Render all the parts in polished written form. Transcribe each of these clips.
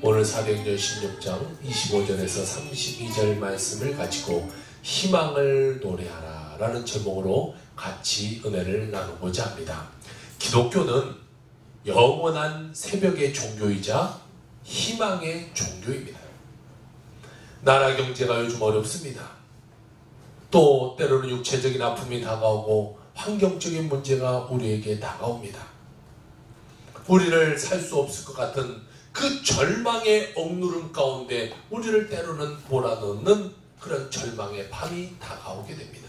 오늘 사도행전 16장 25절에서 32절 말씀을 가지고 희망을 노래하라 라는 제목으로 같이 은혜를 나누고자 합니다. 기독교는 영원한 새벽의 종교이자 희망의 종교입니다. 나라 경제가 요즘 어렵습니다. 또 때로는 육체적인 아픔이 다가오고 환경적인 문제가 우리에게 다가옵니다. 우리를 살 수 없을 것 같은 그 절망의 억누름 가운데 우리를 때로는 몰아넣는 그런 절망의 밤이 다가오게 됩니다.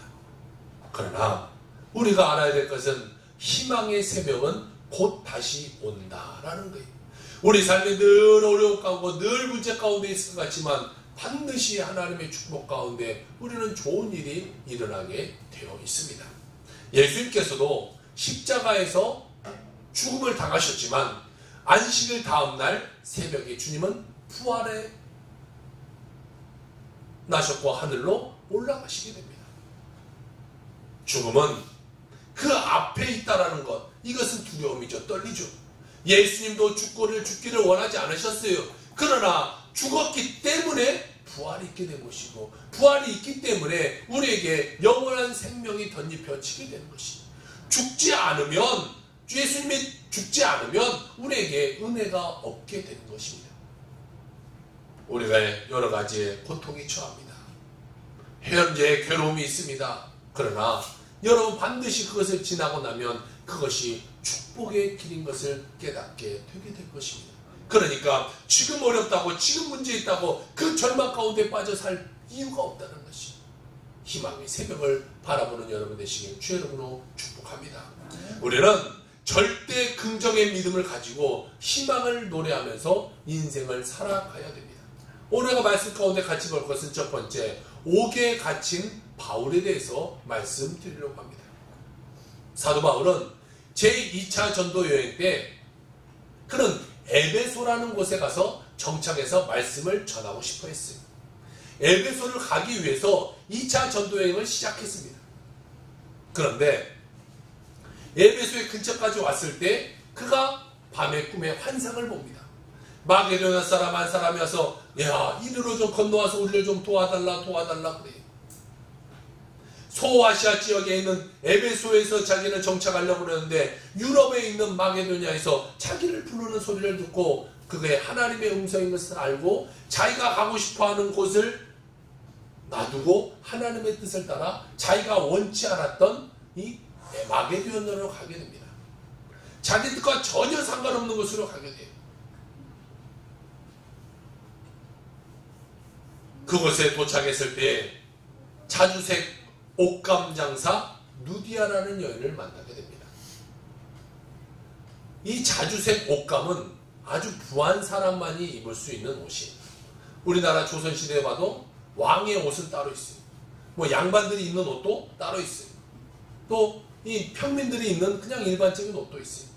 그러나 우리가 알아야 될 것은 희망의 새벽은 곧 다시 온다라는 거예요. 우리 삶이 늘 어려움 가운데 늘 문제 가운데 있을 것 같지만 반드시 하나님의 축복 가운데 우리는 좋은 일이 일어나게 되어 있습니다. 예수님께서도 십자가에서 죽음을 당하셨지만 안식일 다음날 새벽에 주님은 부활해 나셨고 하늘로 올라가시게 됩니다. 죽음은 그 앞에 있다라는 것, 이것은 두려움이죠. 떨리죠. 예수님도 죽기를 원하지 않으셨어요. 그러나 죽었기 때문에 부활이 있게 된 것이고, 부활이 있기 때문에 우리에게 영원한 생명이 덧입혀지게 되는 것입니다. 죽지 않으면, 예수님이 죽지 않으면 우리에게 은혜가 없게 되는 것입니다. 우리가 여러 가지의 고통이 처합니다. 현재 괴로움이 있습니다. 그러나 여러분 반드시 그것을 지나고 나면 그것이 축복의 길인 것을 깨닫게 되게 될 것입니다. 그러니까 지금 어렵다고, 지금 문제 있다고 그 절망 가운데 빠져 살 이유가 없다는 것이 희망의 새벽을 바라보는 여러분 되시길 주의 이름으로 축복합니다. 우리는 절대 긍정의 믿음을 가지고 희망을 노래하면서 인생을 살아가야 됩니다. 오늘가 말씀 가운데 같이 볼 것은 첫 번째, 옥에 갇힌 바울에 대해서 말씀드리려고 합니다. 사도 바울은 제2차 전도 여행 때 그는 에베소라는 곳에 가서 정착해서 말씀을 전하고 싶어 했어요. 에베소를 가기 위해서 2차 전도 여행을 시작했습니다. 그런데 에베소의 근처까지 왔을 때 그가 밤의 꿈에 환상을 봅니다. 마게도냐 사람 한 사람이 와서 야, 이리로 좀 건너와서 우리를 좀 도와달라 그래요. 소아시아 지역에 있는 에베소에서 자기는 정착하려고 그러는데 유럽에 있는 마게도냐에서 자기를 부르는 소리를 듣고 그게 하나님의 음성인 것을 알고 자기가 가고 싶어하는 곳을 놔두고 하나님의 뜻을 따라 자기가 원치 않았던 이 마게도냐로 가게 됩니다. 자기 뜻과 전혀 상관없는 곳으로 가게 돼요. 그곳에 도착했을 때 자주색 옷감 장사 누디아라는 여인을 만나게 됩니다. 이 자주색 옷감은 아주 부한 사람만이 입을 수 있는 옷이에요. 우리나라 조선시대에 봐도 왕의 옷은 따로 있어요. 뭐 양반들이 입는 옷도 따로 있어요. 또 이 평민들이 입는 그냥 일반적인 옷도 있어요.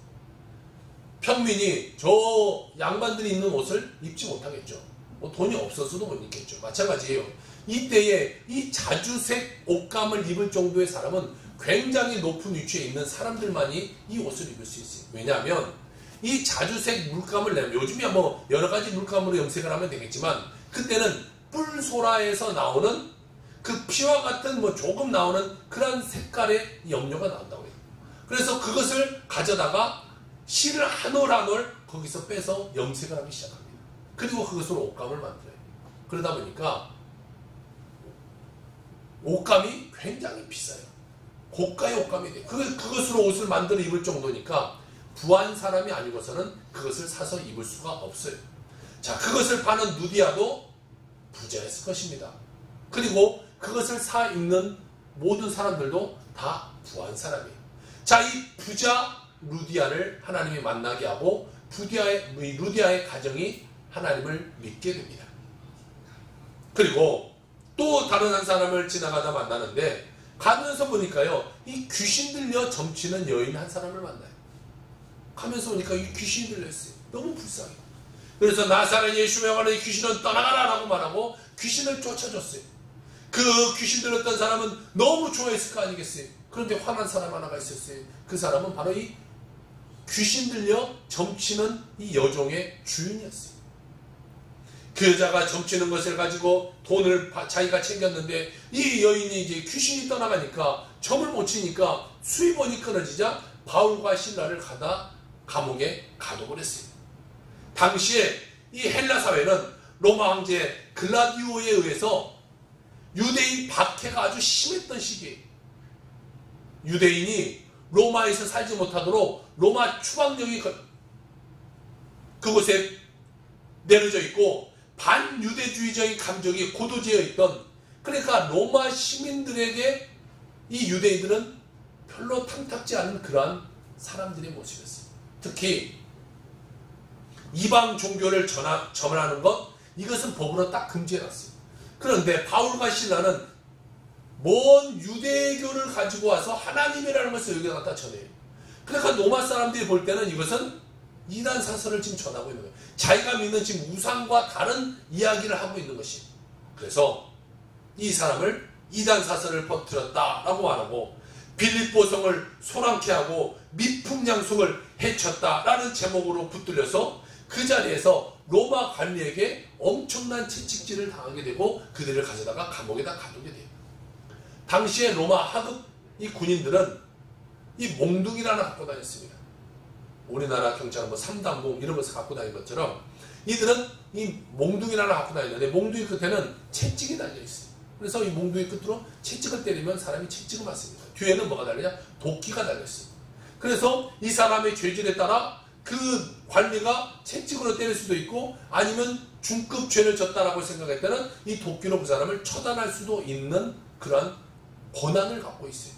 평민이 저 양반들이 입는 옷을 입지 못하겠죠. 뭐 돈이 없어서도 못 입겠죠. 마찬가지예요. 이때에 이 자주색 옷감을 입을 정도의 사람은 굉장히 높은 위치에 있는 사람들만이 이 옷을 입을 수 있어요. 왜냐하면 이 자주색 물감을 내면, 요즘이야 뭐 여러 가지 물감으로 염색을 하면 되겠지만 그때는 뿔소라에서 나오는 그 피와 같은 뭐 조금 나오는 그런 색깔의 염료가 나온다고 해요. 그래서 그것을 가져다가 실을 한 올 한 올 거기서 빼서 염색을 하기 시작합니다. 그리고 그것으로 옷감을 만들어요. 그러다 보니까 옷감이 굉장히 비싸요. 고가의 옷감이 돼요. 그것으로 옷을 만들어 입을 정도니까 부한 사람이 아니고서는 그것을 사서 입을 수가 없어요. 자, 그것을 파는 누디아도 부자였을 것입니다. 그리고 그것을 사 입는 모든 사람들도 다 부한 사람이에요. 자, 이 부자 루디아를 하나님이 만나게 하고 루디아의 가정이 하나님을 믿게 됩니다. 그리고 또 다른 한 사람을 지나가다 만나는데 가면서 보니까요, 이 귀신 들려 점치는 여인 한 사람을 만나요. 가면서 보니까 이 귀신이 들렸어요. 너무 불쌍해요. 그래서 나사렛 예수 명하는 귀신은 떠나가라 라고 말하고 귀신을 쫓아줬어요. 그 귀신 들렸던 사람은 너무 좋아했을 거 아니겠어요. 그런데 화난 사람 하나가 있었어요. 그 사람은 바로 이 귀신 들려 점치는 이 여종의 주인이었어요. 그 여자가 점치는 것을 가지고 돈을 자기가 챙겼는데 이 여인이 이제 귀신이 떠나가니까 점을 못 치니까 수입원이 끊어지자 바울과 신라를 가다 감옥에 가둬버렸어요. 했어요. 당시에 이 헬라 사회는 로마 황제 글라디오에 의해서 유대인 박해가 아주 심했던 시기예요. 유대인이 로마에서 살지 못하도록 로마 추방령이 그곳에 내려져 있고 반유대주의적인 감정이 고도되어 있던, 그러니까 로마 시민들에게 이 유대인들은 별로 탐탁지 않은 그러한 사람들의 모습이었어요. 특히 이방 종교를 전하는 것, 이것은 법으로 딱 금지해놨어요. 그런데 바울과 신라는 먼 유대교를 가지고 와서 하나님이라는 것을 여기다 갖다 전해요. 그러니까 로마 사람들이 볼 때는 이것은 이단 사설을 지금 전하고 있는 거예요. 자기가 믿는 지금 우상과 다른 이야기를 하고 있는 것이. 그래서 이 사람을 이단 사설을 퍼뜨렸다라고 말하고 빌립보 성을 소란케 하고 미풍양속을 해쳤다라는 제목으로 붙들려서 그 자리에서 로마 관리에게 엄청난 채찍질을 당하게 되고 그들을 가져다가 감옥에다 가두게 돼요. 당시에 로마 하급 이 군인들은 이 몽둥이를 하나 갖고 다녔습니다. 우리나라 경찰은 뭐 삼단봉 이런 것을 갖고 다니는 것처럼 이들은 이 몽둥이를 하나 갖고 다니는데 몽둥이 끝에는 채찍이 달려있어요. 그래서 이 몽둥이 끝으로 채찍을 때리면 사람이 채찍을 맞습니다. 뒤에는 뭐가 달리냐? 도끼가 달렸어요. 그래서 이 사람의 죄질에 따라 그 관리가 채찍으로 때릴 수도 있고 아니면 중급 죄를 졌다라고 생각할 때는 이 도끼로 그 사람을 처단할 수도 있는 그런 권한을 갖고 있어요.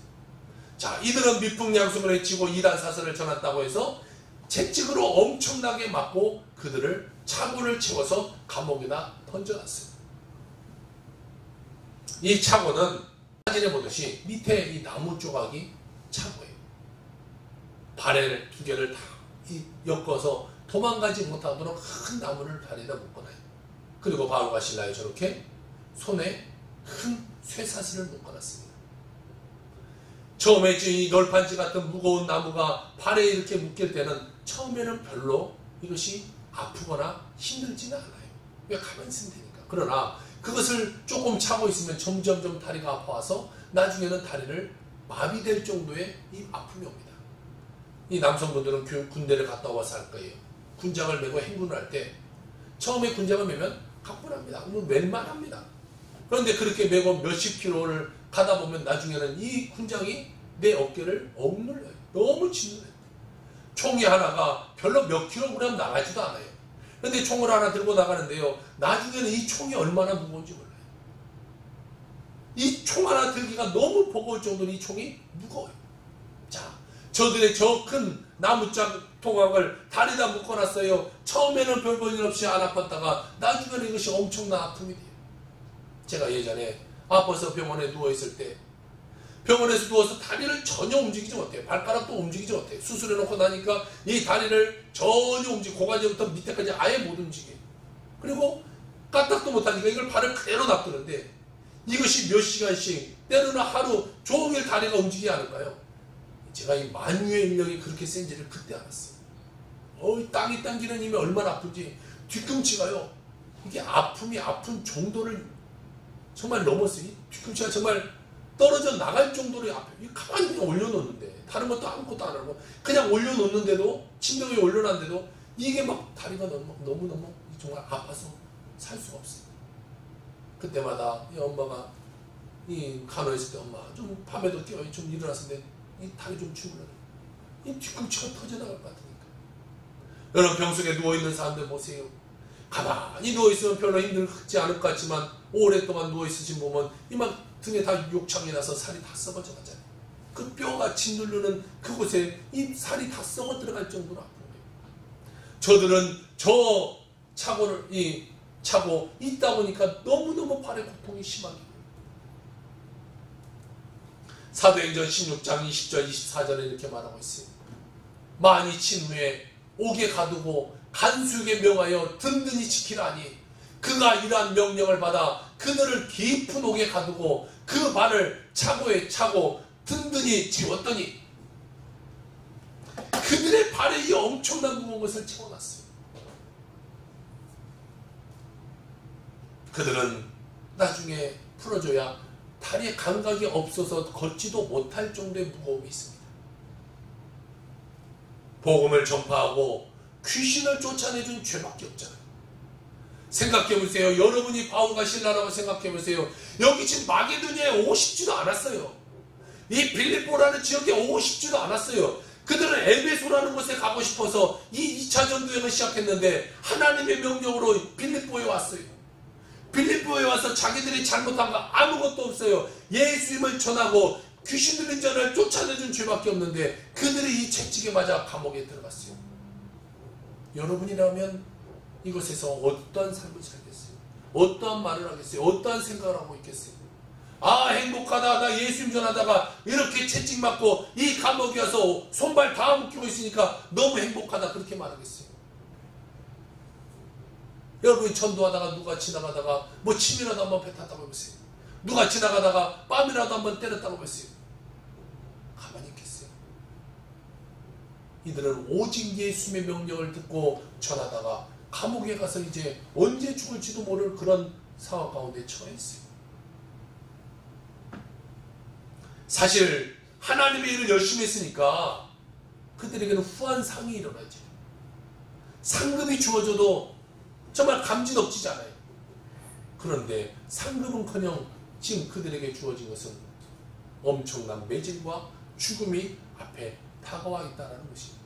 자, 이들은 미풍양속을 해치고 이단 사설을 전했다고 해서 채찍으로 엄청나게 맞고 그들을 차고를 채워서 감옥에다 던져놨어요. 이 차고는 사진에 보듯이 밑에 이 나무 조각이 차고예요. 발에 두 개를 다 엮어서 도망가지 못하도록 큰 나무를 다리에다 묶어놔요. 그리고 바울과 신라에 저렇게 손에 큰 쇠사슬을 묶어놨습니다. 처음에 이 널판지 같은 무거운 나무가 발에 이렇게 묶일 때는 처음에는 별로 이것이 아프거나 힘들지는 않아요. 왜 가만히 있으면 되니까. 그러나 그것을 조금 차고 있으면 점점점 다리가 아파와서 나중에는 다리를 마비될 정도의 이 아픔이 옵니다. 이 남성분들은 군대를 갔다 와서 할 거예요. 군장을 메고 행군을 할 때 처음에 군장을 메면 가뿐합니다. 웬만합니다. 그런데 그렇게 메고 몇십 킬로를 가다 보면 나중에는 이 군장이 내 어깨를 억눌러요. 너무 짓눌러요. 총이 하나가 별로 몇 킬로그램 나가지도 않아요. 그런데 총을 하나 들고 나가는데요. 나중에는 이 총이 얼마나 무거운지 몰라요. 이 총 하나 들기가 너무 버거울 정도로 이 총이 무거워요. 자, 저들의 저 큰 나무짝 통학을 다리다 묶어놨어요. 처음에는 별 볼 일 없이 안 아팠다가 나중에는 이것이 엄청난 아픔이 돼요. 제가 예전에 아파서 병원에 누워있을 때 병원에서 누워서 다리를 전혀 움직이지 못해요. 발가락도 움직이지 못해요. 수술해놓고 나니까 이 다리를 전혀 움직이고 고관절부터 밑에까지 아예 못 움직여요. 그리고 까딱도 못하니까 이걸 발을 그대로 놔두는데 이것이 몇 시간씩 때로는 하루 종일 다리가 움직이지 않을까요? 제가 이 만유의 인력이 그렇게 센지를 그때 알았어요. 땅이 당기는 힘이 얼마나 아픈지 뒤꿈치가요. 이게 아픔이 아픈 정도를 정말 넘었어요. 이 뒤꿈치가 정말 떨어져 나갈 정도로 아파요. 가만히 그냥 올려놓는데 다른 것도 아무것도 안 하고 그냥 올려놓는데도 침대 위에 올려놨는데도 이게 막 다리가 너무너무 정말 아파서 살 수가 없어요. 그때마다 이 엄마가 이 간호했을 때 엄마 좀 밤에도 깨워 좀 일어났는데 이 다리 좀 주물러요. 이 뒤꿈치가 터져나갈 것 같으니까. 여러분 병석에 누워있는 사람들 보세요. 가만히 누워있으면 별로 힘들지 않을 것 같지만 오랫동안 누워있으신 보면 이만 등에 다 욕창이 나서 살이 다 썩어져 가잖아요. 그 뼈가 짓누르는 그곳에 이 살이 다 썩어 들어갈 정도로 아픈 거예요. 저들은 저 차고 있다 보니까 너무너무 발의 고통이 심하게. 사도행전 16장 20절 24절에 이렇게 말하고 있어요. 많이 친 후에 옥에 가두고 간수에게 명하여 든든히 지키라니 그가 이러한 명령을 받아 그들을 깊은 옥에 가두고 그 발을 차고에 차고 든든히 채웠더니 그들의 발에 이 엄청난 무거운 것을 채워놨어요. 그들은 나중에 풀어줘야 다리에 감각이 없어서 걷지도 못할 정도의 무거움이 있습니다. 복음을 전파하고 귀신을 쫓아내준 죄밖에 없잖아요. 생각해보세요. 여러분이 바울과 실라라고 생각해보세요. 여기 지금 마게도니아에 오고 싶지도 않았어요. 이 빌립보라는 지역에 오고 싶지도 않았어요. 그들은 에베소라는 곳에 가고 싶어서 이 2차 전도여행을 시작했는데 하나님의 명령으로 빌립보에 왔어요. 빌립보에 와서 자기들이 잘못한 거 아무것도 없어요. 예수님을 전하고 귀신 들린 자를 쫓아내준 죄밖에 없는데 그들이 이 채찍에 맞아 감옥에 들어갔어요. 여러분이라면 이곳에서 어떠한 삶을 살겠어요? 어떠한 말을 하겠어요? 어떠한 생각을 하고 있겠어요? 아, 행복하다. 나 예수님 전하다가 이렇게 채찍 맞고 이 감옥에 와서 손발 다 묶이고 있으니까 너무 행복하다. 그렇게 말하겠어요? 여러분이 전도하다가 누가 지나가다가 뭐 침이라도 한번 뱉었다고 해보세요. 누가 지나가다가 뺨이라도 한번 때렸다고 해보세요. 가만히 있겠어요? 이들은 오직 예수님의 명령을 듣고 전하다가 감옥에 가서 이제 언제 죽을지도 모를 그런 상황 가운데 처해 있어요. 사실 하나님의 일을 열심히 했으니까 그들에게는 후한 상이 일어나죠. 상급이 주어져도 정말 감지덕지지 않아요. 그런데 상급은커녕 지금 그들에게 주어진 것은 엄청난 매질과 죽음이 앞에 다가와 있다는 것입니다.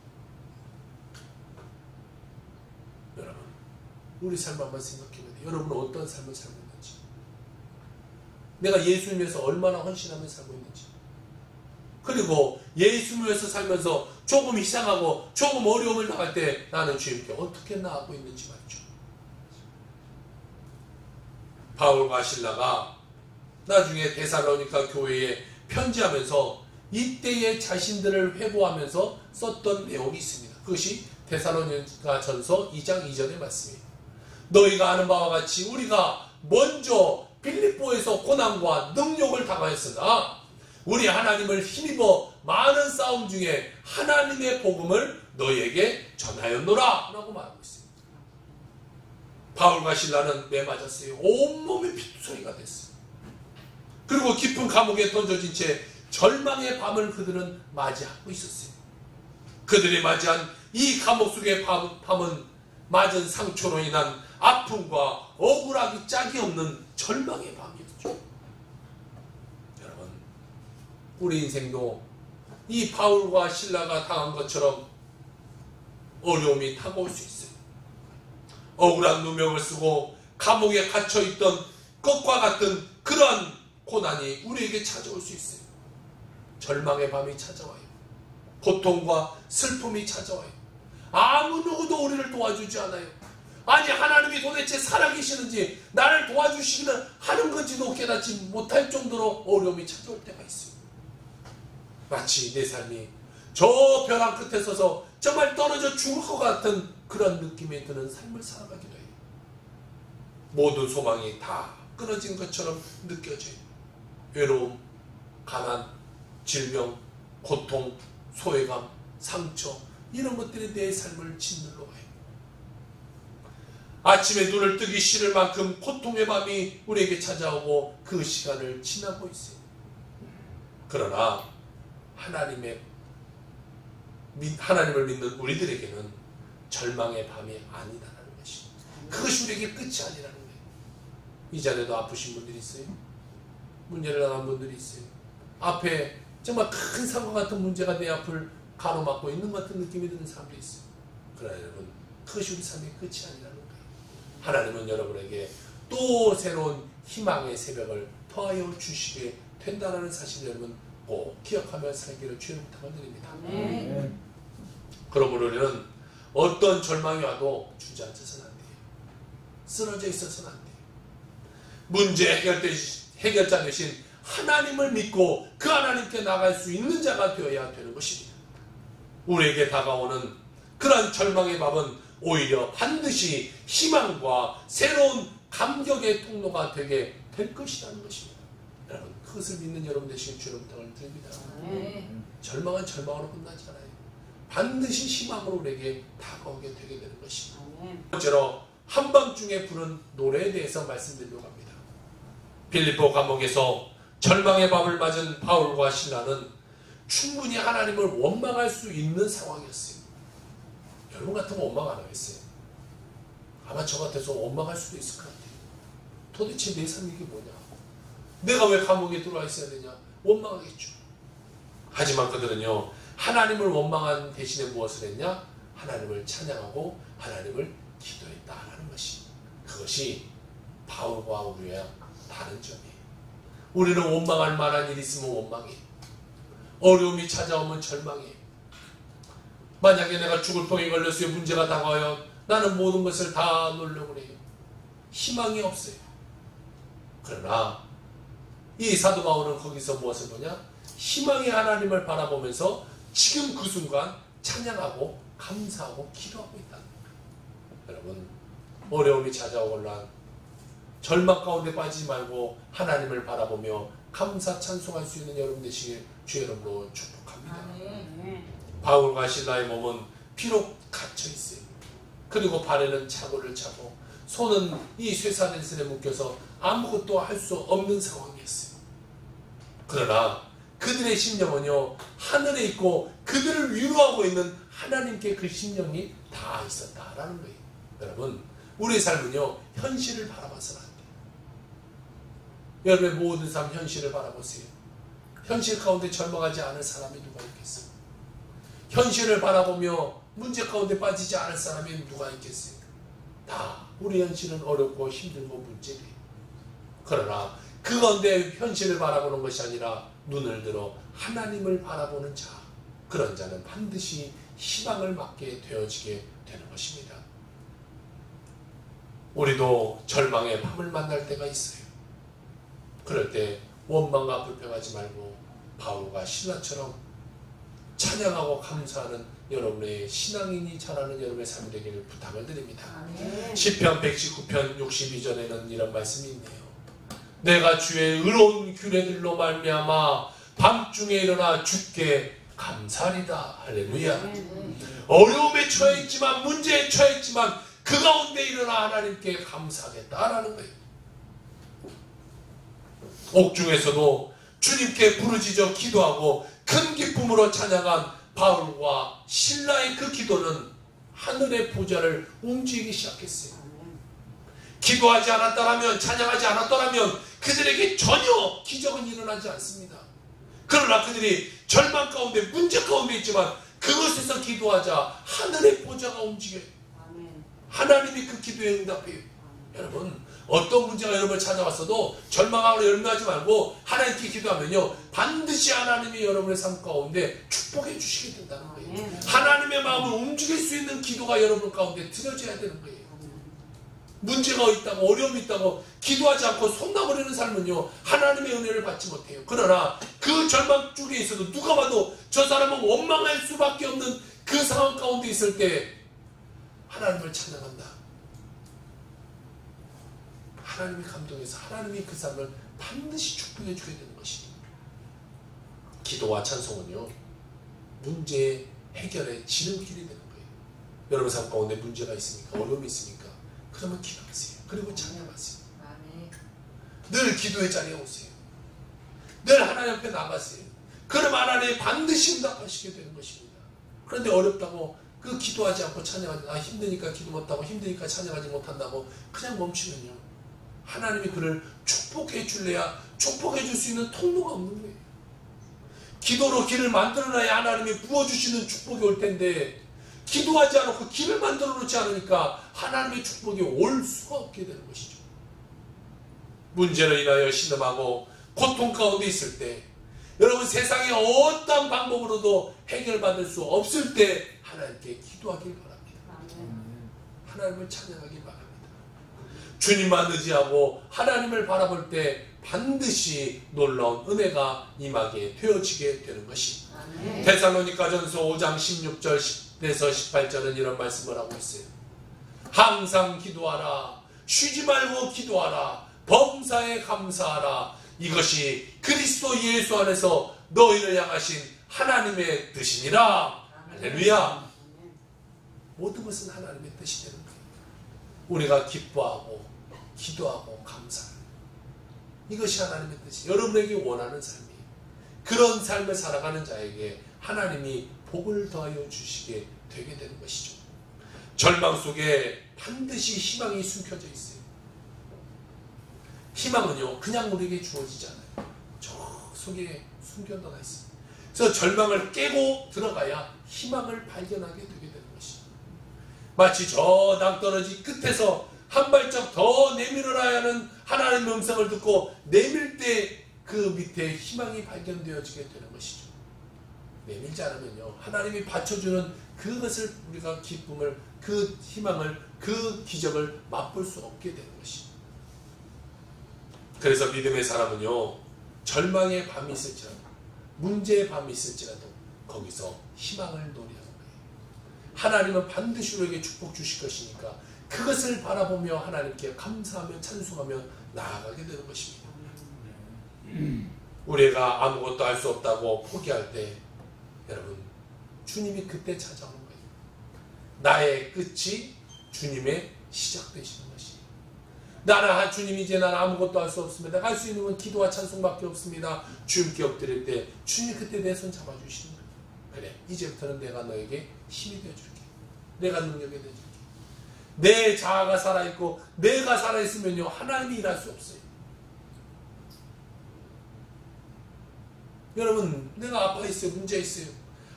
여러분, 우리 삶 한번 생각해봐야 돼요. 여러분은 어떤 삶을 살고 있는지, 내가 예수님 위해서 얼마나 헌신하며 살고 있는지, 그리고 예수님을 위해서 살면서 조금 이상하고 조금 어려움을 당할 때 나는 주님께 어떻게 나아가고 있는지 말이죠. 바울과 실라가 나중에 데살로니가 교회에 편지하면서 이때의 자신들을 회고하면서 썼던 내용이 있습니다. 그것이 데살로니가 전서 2장 2절의 말씀이에요. 너희가 아는 바와 같이 우리가 먼저 빌립보에서 고난과 능욕을 당하였으나 우리 하나님을 힘입어 많은 싸움 중에 하나님의 복음을 너희에게 전하였노라 라고 말하고 있습니다. 바울과 실라는 매 맞았어요. 온몸이 핏소리가 됐어요. 그리고 깊은 감옥에 던져진 채 절망의 밤을 그들은 맞이하고 있었어요. 그들이 맞이한 이 감옥 속의 밤은 맞은 상처로 인한 아픔과 억울하기 짝이 없는 절망의 밤이었죠. 여러분, 우리 인생도 이 바울과 실라가 당한 것처럼 어려움이 다가올 수 있어요. 억울한 누명을 쓰고 감옥에 갇혀있던 것과 같은 그러한 고난이 우리에게 찾아올 수 있어요. 절망의 밤이 찾아와요. 고통과 슬픔이 찾아와요. 아무 누구도 우리를 도와주지 않아요. 아니, 하나님이 도대체 살아계시는지 나를 도와주시기는 하는 건지도 깨닫지 못할 정도로 어려움이 찾아올 때가 있어요. 마치 내 삶이 저 벼랑 끝에 서서 정말 떨어져 죽을 것 같은 그런 느낌이 드는 삶을 살아가기도 해요. 모든 소망이 다 끊어진 것처럼 느껴져요. 외로움, 가난, 질병, 고통, 소외감, 상처, 이런 것들이 내 삶을 짓눌러 가요. 아침에 눈을 뜨기 싫을 만큼 고통의 밤이 우리에게 찾아오고 그 시간을 지나고 있어요. 그러나 하나님을 믿는 우리들에게는 절망의 밤이 아니다라는 것입니다. 그것이 우리에게 끝이 아니라는 거예요. 이 자리에도 아프신 분들이 있어요. 문제를 당한 분들이 있어요. 앞에 정말 큰 산과 같은 문제가 내 앞을 가로막고 있는 것 같은 느낌이 드는 사람들이 있어요. 그러나 여러분, 그것이 우리 삶의 끝이 아니라는 거예요. 하나님은 여러분에게 또 새로운 희망의 새벽을 더하여 주시게 된다는 사실을 여러분 꼭 기억하며 살기를 주의 부탁을 드립니다. 그러므로 우리는 어떤 절망이 와도 주저앉아서는 안 돼요. 쓰러져 있어서는 안 돼요. 문제 해결자 되신 하나님을 믿고 그 하나님께 나갈 수 있는 자가 되어야 되는 것입니다. 우리에게 다가오는 그러한 절망의 밤은 오히려 반드시 희망과 새로운 감격의 통로가 되게 될 것이라는 것입니다. 여러분, 그것을 믿는 여러분 되시길 주의 부탁을 드립니다. 절망은 절망으로 끝나지 않아요. 반드시 희망으로 우리에게 다가오게 되게 되는 것입니다. 번째로, 한밤중에 부른 노래에 대해서 말씀드리려고 합니다. 빌립보 감옥에서 절망의 밤을 맞은 바울과 실라는 충분히 하나님을 원망할 수 있는 상황이었어요. 여러분 같으면 원망 안 하겠어요? 아마 저 같아서 원망할 수도 있을 것 같아요. 도대체 내 삶이 이게 뭐냐? 내가 왜 감옥에 들어와 있어야 되냐? 원망하겠죠. 하지만 그들은요, 하나님을 원망한 대신에 무엇을 했냐? 하나님을 찬양하고 하나님을 기도했다라는 것이, 그것이 바울과 우리와 다른 점이에요. 우리는 원망할 만한 일이 있으면 원망해. 어려움이 찾아오면 절망해. 만약에 내가 죽을 병에 걸렸어요. 문제가 다가와요. 나는 모든 것을 다 놓으려고 해요. 희망이 없어요. 그러나 이 사도 바울은 거기서 무엇을 보냐? 희망의 하나님을 바라보면서 지금 그 순간 찬양하고 감사하고 기도하고 있다. 여러분, 어려움이 찾아오거나 절망 가운데 빠지지 말고 하나님을 바라보며 감사 찬송할 수 있는 여러분 되시길 주의 이름으로 축복합니다. 바울과 실라의 몸은 비록 갇혀 있어요. 그리고 발에는 차고를 차고 손은 이 쇠사슬에 묶여서 아무것도 할 수 없는 상황이었어요. 그러나 그들의 심령은요, 하늘에 있고 그들을 위로하고 있는 하나님께 그 심령이 다 있었다라는 거예요. 여러분, 우리의 삶은요, 현실을 바라봐서는 안 돼요. 여러분의 모든 삶 현실을 바라보세요. 현실 가운데 절망하지 않을 사람이 누가 있겠어요? 현실을 바라보며 문제 가운데 빠지지 않을 사람이 누가 있겠어요? 다 우리 현실은 어렵고 힘들고 문제돼요. 그러나 그 가운데 현실을 바라보는 것이 아니라 눈을 들어 하나님을 바라보는 자, 그런 자는 반드시 희망을 맞게 되어지게 되는 것입니다. 우리도 절망의 밤을 만날 때가 있어요. 그럴 때 원망과 불평하지 말고 바울과 실라처럼 찬양하고 감사하는 여러분의 신앙인이 자라는 여러분의 삶이 되기를 부탁을 드립니다. 시편 119편 62절에는 이런 말씀이 있네요. 내가 주의 의로운 규례들로 말미암아 밤중에 일어나 주께 감사하리다. 할렐루야. 어려움에 처해있지만, 문제에 처해있지만 그 가운데 일어나 하나님께 감사하겠다라는 거예요. 옥중에서도 주님께 부르짖어 기도하고 큰 기쁨으로 찬양한 바울과 실라의 그 기도는 하늘의 보좌를 움직이기 시작했어요. 기도하지 않았더라면, 찬양하지 않았더라면 그들에게 전혀 기적은 일어나지 않습니다. 그러나 그들이 절망 가운데, 문제 가운데 있지만 그것에서 기도하자 하늘의 보좌가 움직여요. 하나님이 그 기도에 응답해요. 여러분, 어떤 문제가 여러분을 찾아왔어도 절망하고 열매하지 말고 하나님께 기도하면요, 반드시 하나님이 여러분의 삶 가운데 축복해 주시게 된다는 거예요. 하나님의 마음을 움직일 수 있는 기도가 여러분 가운데 드려져야 되는 거예요. 문제가 있다고, 어려움이 있다고 기도하지 않고 손나버리는 삶은요, 하나님의 은혜를 받지 못해요. 그러나 그 절망 쪽에 있어도 누가 봐도 저 사람은 원망할 수밖에 없는 그 상황 가운데 있을 때 하나님을 찬양한다. 하나님이 감동해서 하나님이 그 삶을 반드시 축복해 주게 되는 것입니다. 기도와 찬송은요, 문제 해결의 지름길이 되는 거예요. 여러분 삶 가운데 문제가 있습니까? 어려움이 있습니까? 그러면 기도하세요. 그리고 찬양하세요. 늘 기도의 자리에 오세요. 늘 하나님 앞에 나가세요. 그럼 하나님이 반드시 응답하시게 되는 것입니다. 그런데 어렵다고 그 기도하지 않고 찬양하지, 힘드니까 기도 못하고 힘드니까 찬양하지 못한다고 그냥 멈추면요, 하나님이 그를 축복해 줄래야 축복해 줄 수 있는 통로가 없는 거예요. 기도로 길을 만들어놔야 하나님이 부어주시는 축복이 올 텐데, 기도하지 않고 길을 만들어 놓지 않으니까 하나님의 축복이 올 수가 없게 되는 것이죠. 문제로 인하여 신음하고 고통 가운데 있을 때, 여러분 세상의 어떤 방법으로도 해결받을 수 없을 때 하나님께 기도하길 바랍니다. 하나님을 찬양하길 바랍니다. 주님만 의지하고 하나님을 바라볼 때 반드시 놀라운 은혜가 임하게 되어지게 되는 것이. 데살로니가전서 5장 16절에서 18절은 이런 말씀을 하고 있어요. 항상 기도하라. 쉬지 말고 기도하라. 범사에 감사하라. 이것이 그리스도 예수 안에서 너희를 향하신 하나님의 뜻이니라. 할렐루야. 모든 것은 하나님의 뜻이 되는 거예요. 우리가 기뻐하고 기도하고 감사하는 이것이 하나님의 뜻이 여러분에게 원하는 삶이에요. 그런 삶을 살아가는 자에게 하나님이 복을 더하여 주시게 되게 되는 것이죠. 절망 속에 반드시 희망이 숨겨져 있어요. 희망은요 그냥 우리에게 주어지지 않아요. 저 속에 숨겨놓아 있어요. 그래서 절망을 깨고 들어가야 희망을 발견하게 되게 되는 것이죠. 마치 저 낭떠러지 끝에서 한 발짝 더 내밀어야 하는 하나님의 음성을 듣고 내밀 때 그 밑에 희망이 발견되어지게 되는 것이죠. 내밀지 않으면요 하나님이 받쳐주는 그것을 우리가 기쁨을 그 희망을 그 기적을 맛볼 수 없게 되는 것이죠. 그래서 믿음의 사람은요 절망의 밤이 있을지라도 문제의 밤이 있을지라도 거기서 희망을 노리하는 거예요. 하나님은 반드시 우리에게 축복 주실 것이니까 그것을 바라보며 하나님께 감사하며 찬송하며 나아가게 되는 것입니다. 우리가 아무것도 할 수 없다고 포기할 때 여러분 주님이 그때 찾아오는 거예요. 나의 끝이 주님의 시작되시는 것이에요. 나는 주님 이제 나는 아무것도 할 수 없습니다. 할 수 있는 건 기도와 찬송밖에 없습니다. 주님께 엎드릴 때 주님이 그때 내 손 잡아주시는 거예요. 그래 이제부터는 내가 너에게 힘이 되어줄게. 내가 능력이 되어줄게. 내 자아가 살아있고 내가 살아있으면요 하나님이 일할 수 없어요. 여러분 내가 아파 있어요. 문제 있어요.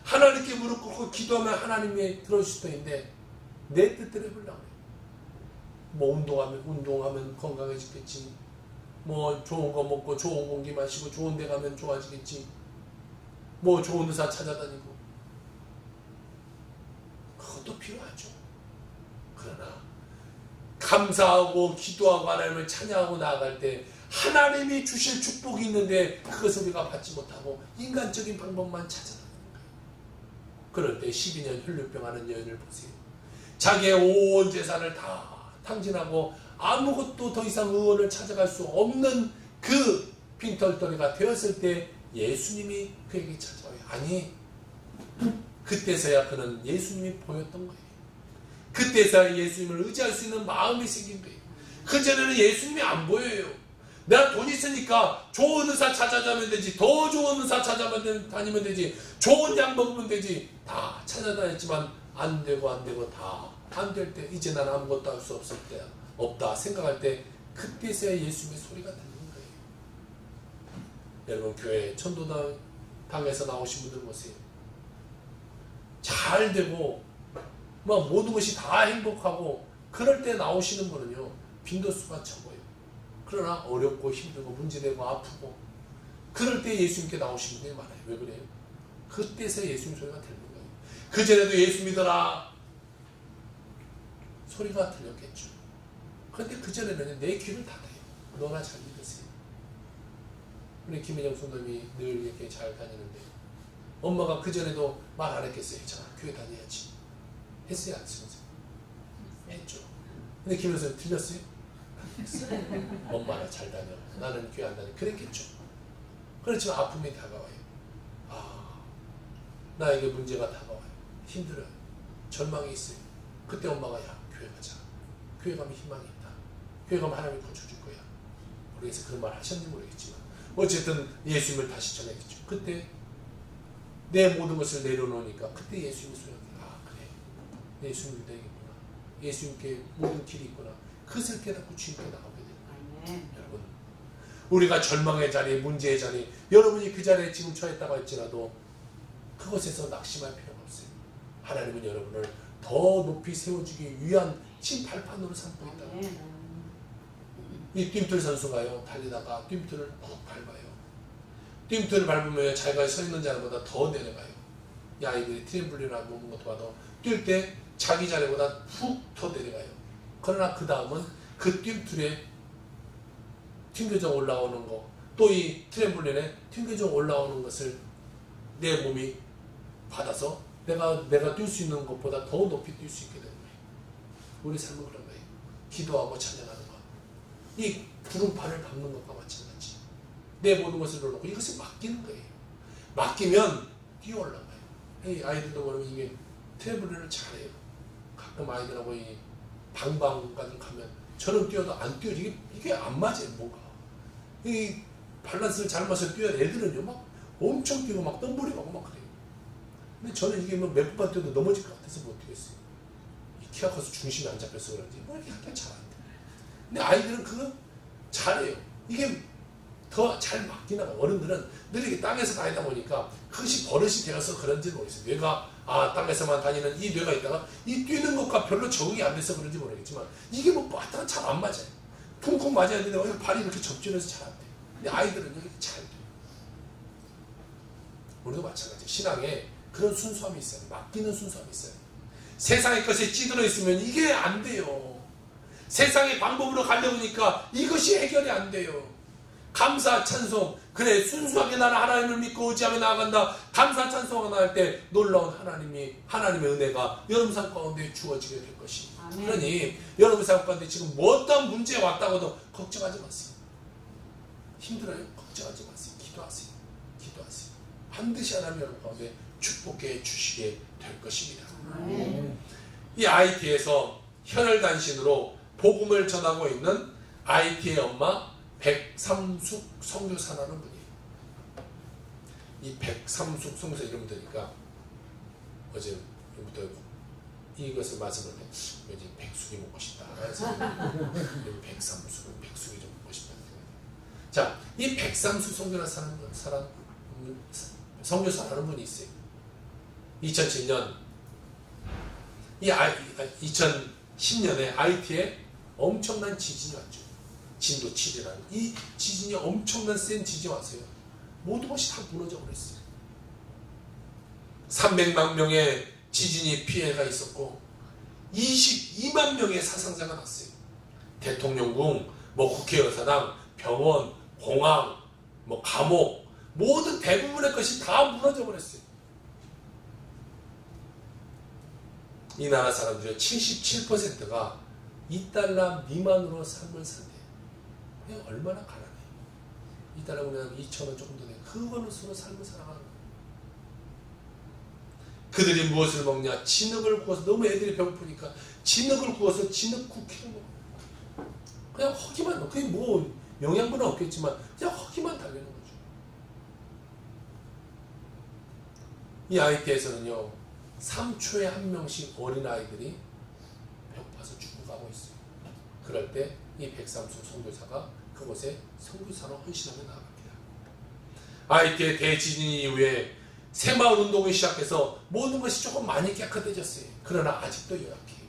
하나님께 무릎 꿇고 기도하면 하나님이 들어주실 수 있는데 내 뜻대로 해보려고 해요. 뭐 운동하면 건강해지겠지. 뭐 좋은 거 먹고 좋은 공기 마시고 좋은 데 가면 좋아지겠지. 뭐 좋은 의사 찾아다니고 그것도 필요하죠. 그러나 감사하고 기도하고 하나님을 찬양하고 나아갈 때 하나님이 주실 축복이 있는데 그것을 우리가 받지 못하고 인간적인 방법만 찾아가는 거예요. 그럴 때 12년 혈류병하는 여인을 보세요. 자기의 온 재산을 다 탕진하고 아무것도 더 이상 의원을 찾아갈 수 없는 그 빈털터리가 되었을 때 예수님이 그에게 찾아와요. 아니 그때서야 그는 예수님이 보였던 거예요. 그때서야 예수님을 의지할 수 있는 마음이 생긴 거예요. 그전에는 예수님이 안 보여요. 내가 돈 있으니까 좋은 의사 찾아다니면 되지. 더 좋은 의사 찾아다니면 되지. 좋은 약 먹으면 되지. 다 찾아다녔지만 안 되고 다 안 될 때 이제 난 아무것도 할 수 없을 때 없다 생각할 때 그때서야 예수님의 소리가 들리는 거예요. 여러분 교회 천도당에서 나오신 분들 보세요. 잘 되고 막 모든 것이 다 행복하고 그럴 때 나오시는 분은요 빈도수가 적어요. 그러나 어렵고 힘들고 문제되고 아프고 그럴 때 예수님께 나오시는 분이 많아요. 왜 그래요? 그때서 예수님 소리가 들리는 거예요. 그전에도 예수 믿어라 소리가 들렸겠죠. 그런데 그전에는 내 귀를 닫아요. 너나 잘 믿으세요. 우리 김혜정 선생님이 늘 이렇게 잘 다니는데 엄마가 그전에도 말 안 했겠어요. 자 교회 다녀야지 했어요? 안 했어요? 했죠. 근데 김혜정 선생님 들렸어요? 엄마나 잘 다녀. 나는 교회 안 다녀. 그랬겠죠. 그렇지만 아픔이 다가와요. 나에게 문제가 다가와요. 힘들어요. 절망이 있어요. 그때 엄마가 야 교회 가자. 교회 가면 희망이 있다. 교회 가면 하나님이 고쳐줄 거야. 모르겠어요. 그런 말 하셨는지 모르겠지만 어쨌든 예수님을 다시 전하겠죠. 그때 내 모든 것을 내려놓으니까 그때 예수님이 소용이 그래. 예수님 믿어야겠구나. 예수님께 모든 길이 있구나. 그것을 깨닫고 주님께 나가게 됩니다. 여러분 우리가 절망의 자리, 문제의 자리 여러분이 그 자리에 지금 처했다고 할지라도 그것에서 낙심할 필요가 없어요. 하나님은 여러분을 더 높이 세워주기 위한 진 발판으로 삼고 있다. 이 뜀틀 선수가요 달리다가 뜀틀을 푹 밟아요. 뜀틀을 밟으면 자기가 서 있는 자리보다 더 내려가요. 이 아이들이 트램블린을 먹는 것도 봐도 뛸 때 자기 자리보다 푹 더 내려가요. 그러나 그 다음은 그 뜀틀에 튕겨져 올라오는 거, 또 이 트램블린에 튕겨져 올라오는 것을 내 몸이 받아서 내가 뛸 수 있는 것보다 더 높이 뛸 수 있게 되는 거예요. 우리 삶은 그런 거예요. 기도하고 찬양하는 것. 이 구름판을 밟는 것과 마찬가지. 내 모든 것을 놓고 이것을 맡기는 거예요. 맡기면 뛰어 올라가요. 이 아이들도 그러면 이게 트램블린을 잘해요. 가끔 아이들하고 방방가들 가면 저는 뛰어도 안 뛰어. 이게 안 맞아요. 뭔가 이 밸런스를 잘 맞춰서 뛰어야 애들은요 막 엄청 뛰고 막 덤블이고 막 그래요. 근데 저는 이게 뭐 몇 번만 뛰어도 넘어질 것 같아서 못 뛰겠어요. 이 키가 커서 중심이 안 잡혀서 그런지 뭐 이렇게 하기가 잘 안 돼. 근데 아이들은 그거 잘해요. 이게 더 잘 맞긴 하고 어른들은 늘 이렇게 땅에서 다니다 보니까 그것이 버릇이 되어서 그런지 모르겠어요. 뇌가 땅에서만 다니는 이 뇌가 있다가 이 뛰는 것과 별로 적응이 안 돼서 그런지 모르겠지만 이게 뭐 왔다가 잘 안 맞아요. 쿵쿵 맞아야 되는데 발이 이렇게 접진해서 잘 안 돼요. 근데 아이들은 이렇게 잘 돼요. 우리도 마찬가지예요. 신앙에 그런 순수함이 있어요. 맡기는 순수함이 있어요. 세상의 것에 찌들어 있으면 이게 안 돼요. 세상의 방법으로 가려고 하니까 이것이 해결이 안 돼요. 감사 찬송, 그래 순수하게 나는 하나님을 믿고 의지하며 나아간다. 감사 찬송을 할 때 놀라운 하나님의 은혜가 여러분 삶 가운데 주어지게 될 것입니다. 그러니 여러분 삶 가운데 지금 뭐 어떤 문제 왔다고도 걱정하지 마세요. 힘들어요? 걱정하지 마세요. 기도하세요. 기도하세요. 반드시 하나님 여러분 가운데 축복해 주시게 될 것입니다. 이 IT에서 혈혈단신으로 복음을 전하고 있는 IT의 엄마 백삼숙 선교사라는 분이에요. 이 백삼숙 선교사 이름 들으니까 어제부터 이것을 말씀을 해. 왠지 백숙이 먹고 싶다. 백숙이 좀 먹고 싶다. 자, 이 백삼숙 선교사라는 분이 있어요. 2010년 2010년에 IT에 엄청난 지진이 왔죠. 진도 7이라는 이 지진이 엄청난 센 지진이 왔어요. 모든 것이 다 무너져 버렸어요. 300만 명의 지진이 피해가 있었고 22만 명의 사상자가 났어요. 대통령궁, 국회의사당, 병원, 공항, 감옥 모든 대부분의 것이 다 무너져 버렸어요. 이 나라 사람들의 77%가 $2 미만으로 삶을 산대요. 얼마나 가난해. $2 보면 2,000원 조금 더 돼. 그걸로 서로 삶을 살아가는 거예요. 그들이 무엇을 먹냐? 진흙을 구워서, 너무 애들이 배고프니까 진흙을 구워서 진흙 쿠키를 먹어요. 그냥 허기만 넣어. 그게 뭐 영양분은 없겠지만 그냥 허기만 달리는 거죠. 이 IT에서는요 3초에 1명씩 어린아이들이 배고파서 죽어가고 있어요. 그럴 때 이 백삼숙 선교사가 그곳에 선교사로 헌신하며 나갑니다. IT의 대지진 이후에 새마을 운동을 시작해서 모든 것이 조금 많이 깨끗해졌어요. 그러나 아직도 열악해요.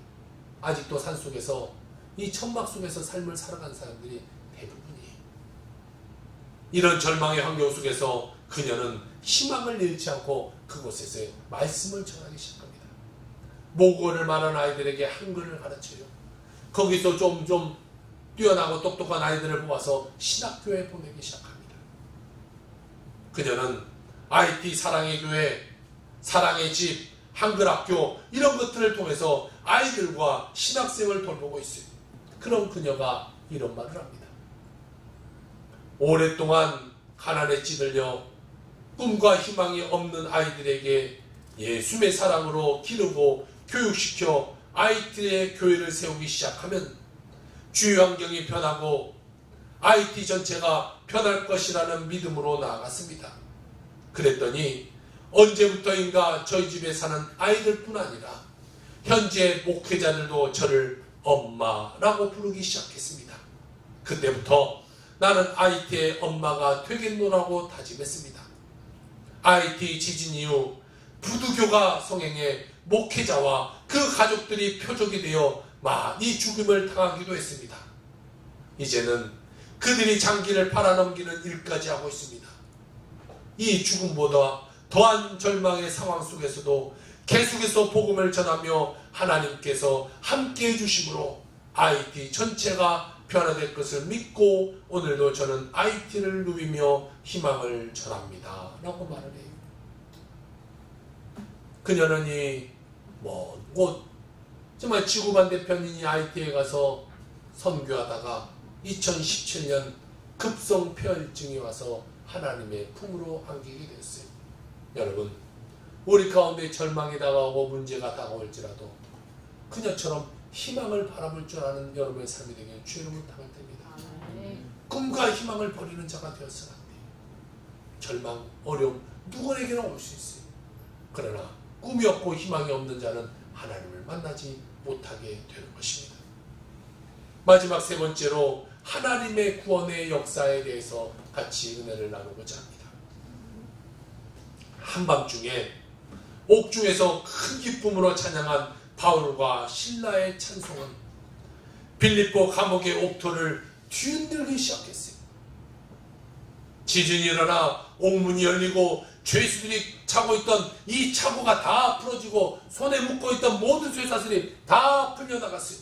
아직도 산속에서 이 천막 속에서 삶을 살아간 사람들이 대부분이에요. 이런 절망의 환경 속에서 그녀는 희망을 잃지 않고 그곳에서 말씀을 전하기 시작합니다. 모국어를 말하는 아이들에게 한글을 가르쳐요. 거기서 좀 뛰어나고 똑똑한 아이들을 뽑아서 신학교에 보내기 시작합니다. 그녀는 IT 사랑의 교회, 사랑의 집, 한글학교 이런 것들을 통해서 아이들과 신학생을 돌보고 있어요. 그런 그녀가 이런 말을 합니다. 오랫동안 가난에 찌들려 꿈과 희망이 없는 아이들에게 예수의 사랑으로 기르고 교육시켜 IT의 교회를 세우기 시작하면 주위 환경이 변하고 IT 전체가 변할 것이라는 믿음으로 나아갔습니다. 그랬더니 언제부터인가 저희 집에 사는 아이들뿐 아니라 현재 목회자들도 저를 엄마라고 부르기 시작했습니다. 그때부터 나는 IT의 엄마가 되겠노라고 다짐했습니다. IT 지진 이후 부두교가 성행해 목회자와 그 가족들이 표적이 되어 많이 죽음을 당하기도 했습니다. 이제는 그들이 장기를 팔아넘기는 일까지 하고 있습니다. 이 죽음보다 더한 절망의 상황 속에서도 계속해서 복음을 전하며 하나님께서 함께해 주심으로 IT 전체가 변화될 것을 믿고 오늘도 저는 IT를 누비며 희망을 전합니다. 라고 말을 해요. 그녀는 이 먼 곳 정말 지구 반대편인 이 IT에 가서 선교하다가 2017년 급성폐혈증이 와서 하나님의 품으로 안기게 됐어요. 여러분, 우리 가운데 절망이 다가오고 문제가 다가올지라도 그녀처럼 희망을 바라볼 줄 아는 여러분의 삶이 되길 주의 이름으로 부탁을 드립니다. 꿈과 희망을 버리는 자가 되어서는 안 돼요. 절망, 어려움 누구에게나 올 수 있어요. 그러나 꿈이 없고 희망이 없는 자는 하나님을 만나지 못하게 되는 것입니다. 마지막 세 번째로 하나님의 구원의 역사에 대해서 같이 은혜를 나누고자 합니다. 한밤중에 옥중에서 큰 기쁨으로 찬양한 바울과 실라의 찬송은 빌립보 감옥의 옥토를 뒤흔들기 시작했어요. 지진이 일어나 옥문이 열리고 죄수들이 차고 있던 이 차고가 다 풀어지고 손에 묶어있던 모든 쇠사슬이 다 풀려나갔어요.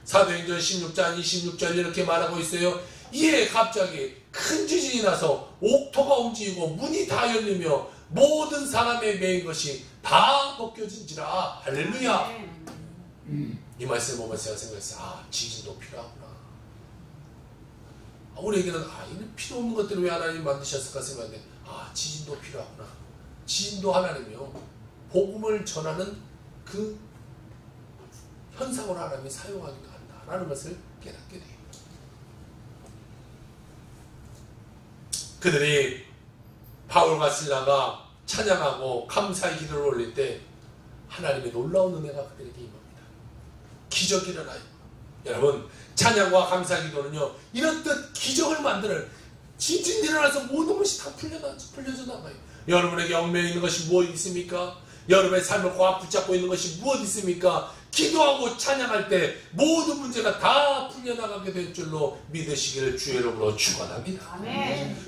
사도행전 16장 26절 이렇게 말하고 있어요. 이에 갑자기 큰 지진이 나서 옥토가 움직이고 문이 다 열리며 모든 사람의 매인 것이 다 벗겨진지라. 할렐루야. 이 말씀을 보면서 제가 생각했어요. 지진도 필요하구나. 우리에게는 이는 필요 없는 것들을 왜 하나님 만드셨을까 생각했는데 지진도 필요하구나. 지진도 하나님이요 복음을 전하는 그 현상으로 하나님이 사용하기도 한다라는 것을 깨닫게 돼요. 그들이 바울과 실라가 찬양하고 감사의 기도를 올릴 때 하나님의 놀라운 은혜가 그들에게 임합니다. 기적이 일어나요. 여러분, 찬양과 감사의 기도는요 이렇듯 기적을 만드는, 지진이 일어나서 모든 것이 다 풀려져 나가요. 여러분에게 얽매여 있는 것이 무엇 있습니까? 여러분의 삶을 꽉 붙잡고 있는 것이 무엇 있습니까? 기도하고 찬양할 때 모든 문제가 다 풀려나가게 될 줄로 믿으시기를 주의 이름으로 축원합니다.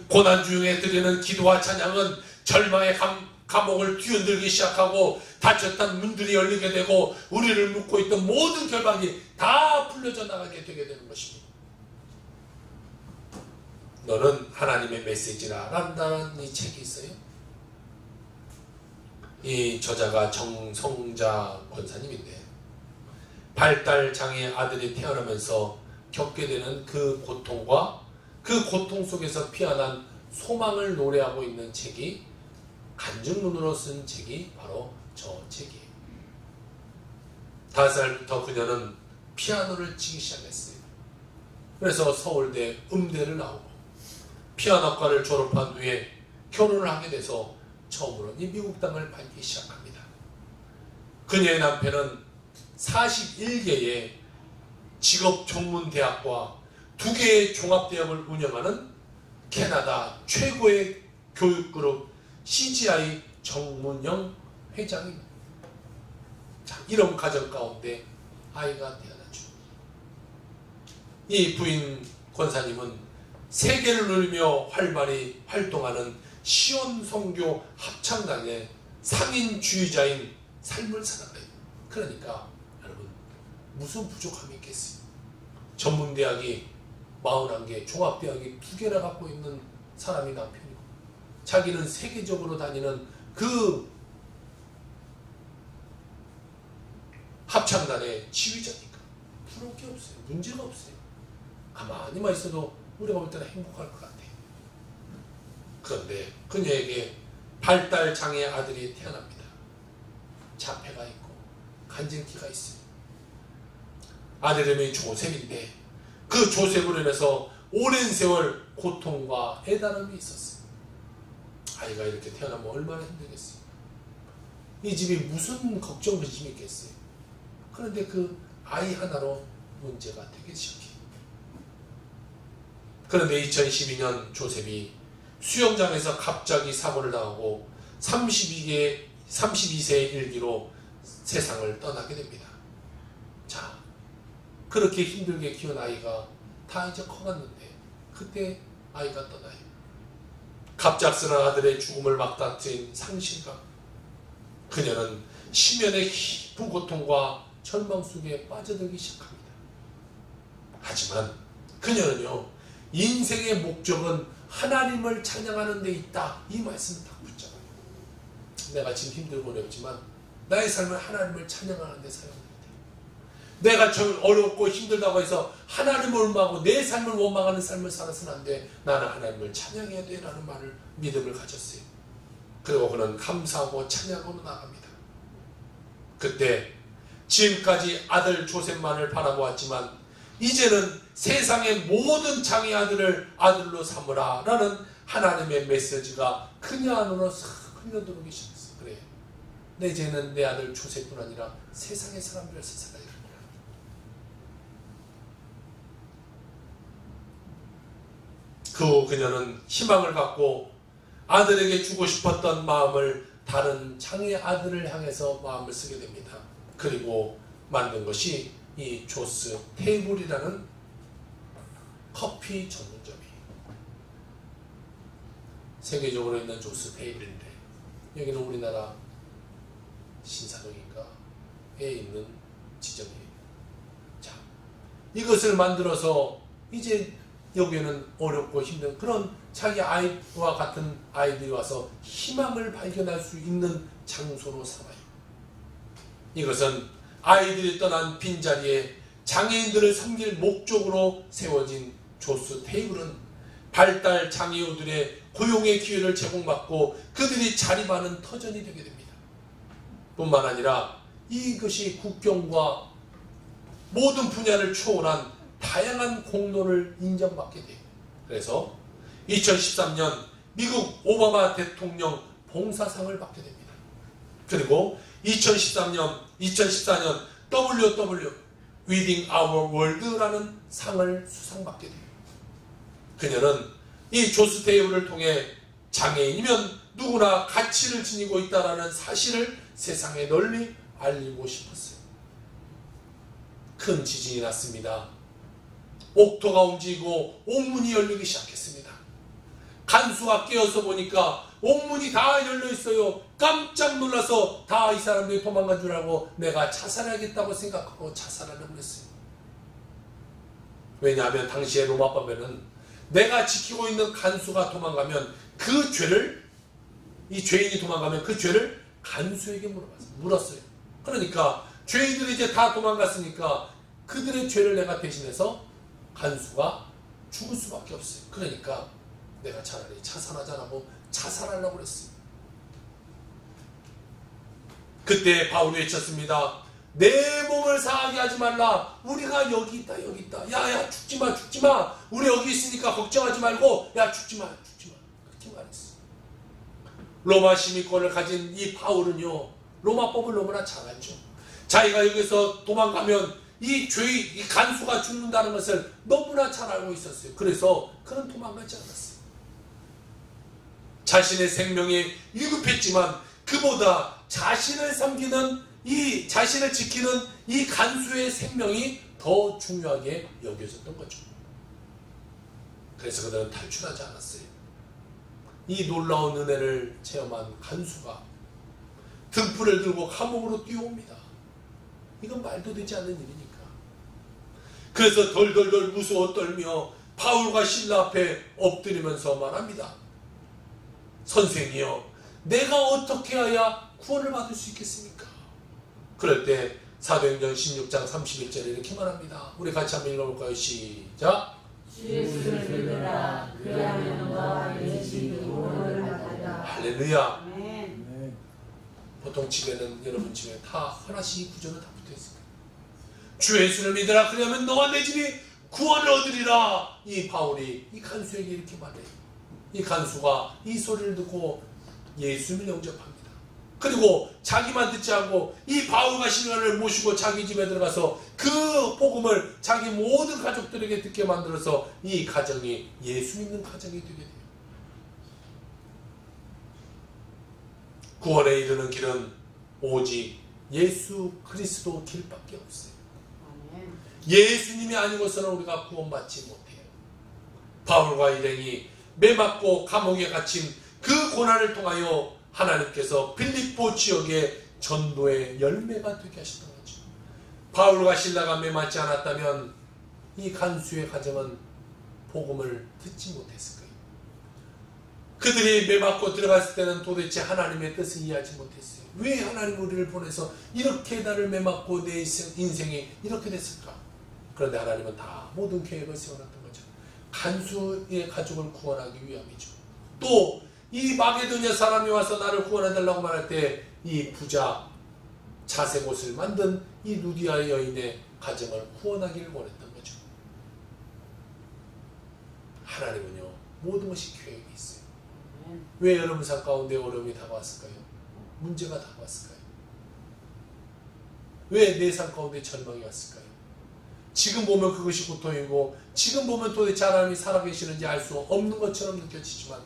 고난 중에 드리는 기도와 찬양은 절망의 감옥을 뒤흔들기 시작하고 닫혔던 문들이 열리게 되고 우리를 묶고 있던 모든 결박이 다 풀려져 나가게 되게 되는 것입니다. 너는 하나님의 메시지라 라는 이 책이 있어요. 이 저자가 정성자 권사님인데 발달장애 아들이 태어나면서 겪게 되는 그 고통과 그 고통 속에서 피어난 소망을 노래하고 있는 책이 간증문으로 쓴 책이 바로 저 책이에요. 5살부터 그녀는 피아노를 치기 시작했어요. 그래서 서울대 음대를 나오고 피아노과를 졸업한 후에 결혼을 하게 돼서 처음으로 이 미국 땅을 밟기 시작합니다. 그녀의 남편은 41개의 직업전문대학과 2개의 종합대학을 운영하는 캐나다 최고의 교육그룹 CGI 정문영 회장입니다. 자, 이런 가정 가운데 아이가 태어나죠. 이 부인 권사님은 세계를 누리며 활발히 활동하는 시온선교 합창단의 상인주의자인 삶을 살아가요. 그러니까 여러분 무슨 부족함이 있겠어요? 전문대학이 41개, 종합대학이 2개나 갖고 있는 사람이 남편이고 자기는 세계적으로 다니는 그 합창단의 지휘자니까 부러울 게 없어요. 문제가 없어요. 가만히만 있어도 우리가 볼 때는 행복할 것 같아요. 그런데 그녀에게 발달장애 아들이 태어납니다. 자폐가 있고 간질기가 있어요. 아들 이름이 조셉인데 그 조셉으로 인해서 오랜 세월 고통과 애달음이 있었어요. 아이가 이렇게 태어나면 얼마나 힘들겠어요. 이 집이 무슨 걱정 근심이 있겠어요. 그런데 그 아이 하나로 문제가 되기 시작해요. 그런데 2012년 조셉이 수영장에서 갑자기 사고를 당하고 32세의 일기로 세상을 떠나게 됩니다. 자, 그렇게 힘들게 키운 아이가 다 이제 커갔는데 그때 아이가 떠나요. 갑작스런 아들의 죽음을 막다툰 상실감. 그녀는 심연의 깊은 고통과 절망 속에 빠져들기 시작합니다. 하지만 그녀는요, 인생의 목적은 하나님을 찬양하는 데 있다. 이 말씀을 딱 붙잡아요. 내가 지금 힘들고 어렵지만 나의 삶을 하나님을 찬양하는 데 사용해야 돼. 내가 좀 어렵고 힘들다고 해서 하나님을 원망하고 내 삶을 원망하는 삶을 살아서는 안 돼. 나는 하나님을 찬양해야 돼 라는 말을 믿음을 가졌어요. 그리고 그는 감사하고 찬양하고 나갑니다. 그때 지금까지 아들 조셉만을 바라보았지만 이제는 세상의 모든 장의 아들을 아들로 삼으라 라는 하나님의 메시지가 그녀 안으로 싹 흘러들어오기 시작했어요. 그래, 내 이제는 내 아들 조셉뿐 아니라 세상의 사람들을 세상에 이릅니다. 그 후 그녀는 희망을 갖고 아들에게 주고 싶었던 마음을 다른 장의 아들을 향해서 마음을 쓰게 됩니다. 그리고 만든 것이 이 조스 테이블이라는 커피 전문점이에요. 세계적으로 있는 조스 테이블인데 여기는 우리나라 신사동인가에 있는 지점이에요. 자, 이것을 만들어서 이제 여기에는 어렵고 힘든 그런 자기 아이와 같은 아이들이 와서 희망을 발견할 수 있는 장소로 삼아요. 이것은 아이들이 떠난 빈자리에 장애인들을 섬길 목적으로 세워진 조스 테이블은 발달 장애우들의 고용의 기회를 제공받고 그들이 자립하는 터전이 되게 됩니다. 뿐만 아니라 이것이 국경과 모든 분야를 초월한 다양한 공로를 인정받게 돼요. 그래서 2013년 미국 오바마 대통령 봉사상을 받게 됩니다. 그리고 2014년 WW Weeding Our World라는 상을 수상받게 돼요. 그녀는 이 조스 테이블을 통해 장애인이면 누구나 가치를 지니고 있다는 사실을 세상에 널리 알리고 싶었어요. 큰 지진이 났습니다. 옥토가 움직이고 옥문이 열리기 시작했습니다. 간수가 깨어서 보니까 옥문이 다 열려 있어요. 깜짝 놀라서 다 이 사람들이 도망간 줄 알고 내가 자살하겠다고 생각하고 자살하려고 했어요. 왜냐하면 당시에 로마법에는 내가 지키고 있는 간수가 도망가면 그 죄를, 이 죄인이 도망가면 그 죄를 간수에게 물었어요. 그러니까 죄인들이 이제 다 도망갔으니까 그들의 죄를 내가 대신해서 간수가 죽을 수밖에 없어요. 그러니까 내가 차라리 자살하자라고 자살하려고 그랬어요. 그때 바울이 외쳤습니다. 내 몸을 상하게 하지 말라. 우리가 여기 있다, 여기 있다. 야야, 죽지마, 죽지마. 우리 여기 있으니까 걱정하지 말고, 야, 죽지마, 죽지마. 그렇게 말했어. 로마 시민권을 가진 이 바울은요, 로마법을 너무나 잘 알죠. 자기가 여기서 도망가면 이 죄의, 이 간수가 죽는다는 것을 너무나 잘 알고 있었어요. 그래서 그는 도망가지 않았어요. 자신의 생명이 위급했지만 그보다 자신을 섬기는 이 자신을 지키는 이 간수의 생명이 더 중요하게 여겨졌던 거죠. 그래서 그들은 탈출하지 않았어요. 이 놀라운 은혜를 체험한 간수가 등불을 들고 감옥으로 뛰어옵니다. 이건 말도 되지 않는 일이니까. 그래서 덜덜덜 무서워 떨며 바울과 실라 앞에 엎드리면서 말합니다. 선생이여, 내가 어떻게 해야 구원을 받을 수 있겠습니까? 그럴 때 사도행전 16장 31절에 이렇게 말합니다. 우리 같이 한번 읽어볼까요? 시작. 예수를 믿으라. 그리하면 너와 내 집이 구원을 받으리라. 할렐루야. 아멘. 보통 집에는 여러분 집에 다 하나씩 이 구절은 다 붙어있습니다. 주 예수를 믿으라. 그러면 너와 내 집이 구원을 얻으리라. 이 바울이 이 간수에게 이렇게 말해요. 이 간수가 이 소리를 듣고 예수를 영접합니다. 그리고 자기만 듣지 않고 이 바울과 실라를 모시고 자기 집에 들어가서 그 복음을 자기 모든 가족들에게 듣게 만들어서 이 가정이 예수 믿는 가정이 되게 돼요. 구원에 이르는 길은 오직 예수 그리스도 길밖에 없어요. 예수님이 아니고서는 우리가 구원받지 못해요. 바울과 일행이 매맞고 감옥에 갇힌 그 고난을 통하여 하나님께서 빌립보 지역의 전도의 열매가 되게 하시던 거죠. 바울과 실라가 매맞지 않았다면 이 간수의 가정은 복음을 듣지 못했을 거예요. 그들이 매맞고 들어갔을 때는 도대체 하나님의 뜻을 이해하지 못했어요. 왜 하나님 우리를 보내서 이렇게 나를 매맞고 내 인생이 이렇게 됐을까? 그런데 하나님은 다 모든 계획을 세워놨던 거죠. 간수의 가족을 구원하기 위함이죠. 또 이 마게도냐 사람이 와서 나를 구원해달라고 말할 때 이 부자 자색 옷을 만든 이 루디아 여인의 가정을 후원하기를 원했던 거죠. 하나님은요, 모든 것이 계획이 있어요. 왜 여러분 삶 가운데 어려움이 다가왔을까요? 문제가 다가왔을까요? 왜 내 삶 가운데 절망이 왔을까요? 지금 보면 그것이 고통이고, 지금 보면 도대체 하나님이 살아계시는지 알 수 없는 것처럼 느껴지지만,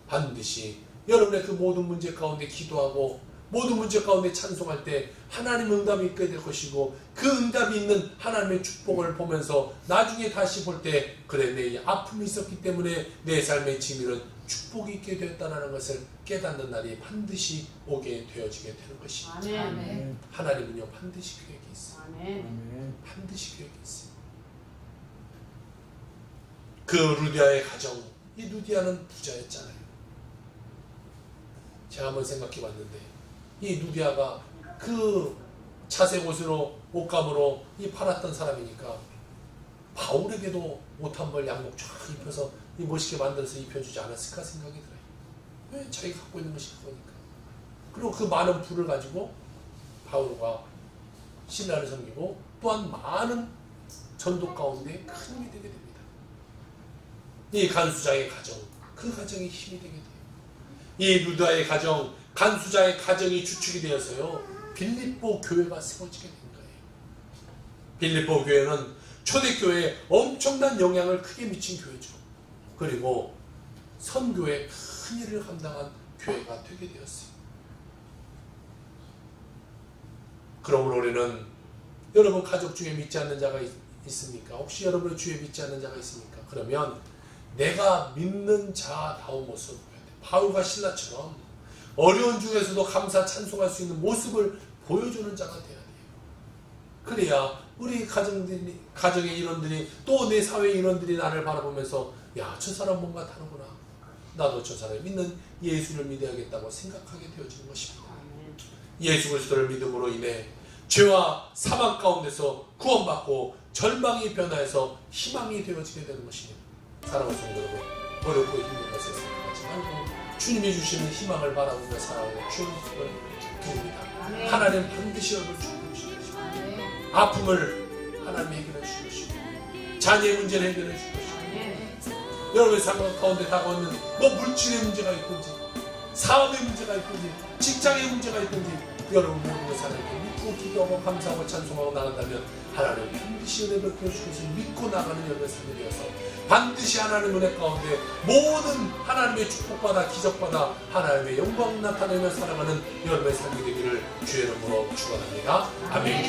반드시 여러분의 그 모든 문제 가운데 기도하고 모든 문제 가운데 찬송할 때 하나님 응답이 있게 될 것이고, 그 응답이 있는 하나님의 축복을 보면서 나중에 다시 볼 때, 그래, 내 아픔이 있었기 때문에 내 삶의 지밀은 축복이 있게 되었다는 것을 깨닫는 날이 반드시 오게 되어지게 되는 것입니다. 아멘. 하나님은요, 반드시 계획이 있어요. 아멘. 반드시 계획이 있어요. 그 루디아의 가정, 이 루디아는 부자였잖아요. 제가 한번 생각해 봤는데, 이 루디아가 그 차색 옷으로, 옷감으로 이 팔았던 사람이니까 바울에게도 옷 한 벌 양복 쫙 입혀서 이 멋있게 만들어서 입혀주지 않았을까 생각이 들어요. 왜? 자기가 갖고 있는 것이 그거니까. 그리고 그 많은 부를 가지고 바울과 신라를 섬기고, 또한 많은 전도 가운데 큰 힘이 되게 됩니다. 이 간수장의 가정, 그 가정이 힘이 되게 돼요. 이 루디아의 가정, 간수장의 가정이 주축이 되어서요, 빌립보 교회가 세워지게 된 거예요. 빌립보 교회는 초대교회에 엄청난 영향을 크게 미친 교회죠. 그리고 선교에 큰 일을 감당한 교회가 되게 되었어요. 그러므로 우리는, 여러분 가족 중에 믿지 않는 자가 있습니까? 혹시 여러분의 주위에 믿지 않는 자가 있습니까? 그러면 내가 믿는 자다운 모습을 보여야 돼요. 바울과 신라처럼 어려운 중에서도 감사 찬송할 수 있는 모습을 보여주는 자가 돼야 돼요. 그래야 우리 가정의 인원들이, 또 내 사회 인원들이 나를 바라보면서, 야, 저 사람 뭔가 다르구나, 나도 저 사람이 믿는 예수를 믿어야겠다고 생각하게 되어지는 것입니다. 예수 그리스도를 믿음으로 인해 죄와 사망 가운데서 구원받고 절망이 변화해서 희망이 되어지게 되는 것입니다. 사랑하는 성도 여러분, 어렵고 힘든 것에 생각하지 말고 주님이 주시는 희망을 바라보며 살아오는 주님을 부릅니다. 하나님 반드시 여러분을 주실 것이고, 아픔을 하나님이 해결해 주실 것이고, 자녀의 문제를 해결해 주실 것이고, 여러분의 삶 가운데 다가오는 물질의 문제가 있든지, 사업의 문제가 있든지, 직장의 문제가 있든지, 여러분 모든 것을 하나님께 믿고 기도하고 감사하고 찬송하고 나간다면 하나님 반드시 은혜 베풀어 주실 것을 믿고 나가는 여러분의 삶이 되어서, 반드시 하나님 은혜 가운데 모든 하나님의 축복받아 기적받아 하나님의 영광 나타내며 살아가는 여러분의 삶이 되기를 주의 이름으로 축원합니다. 아멘.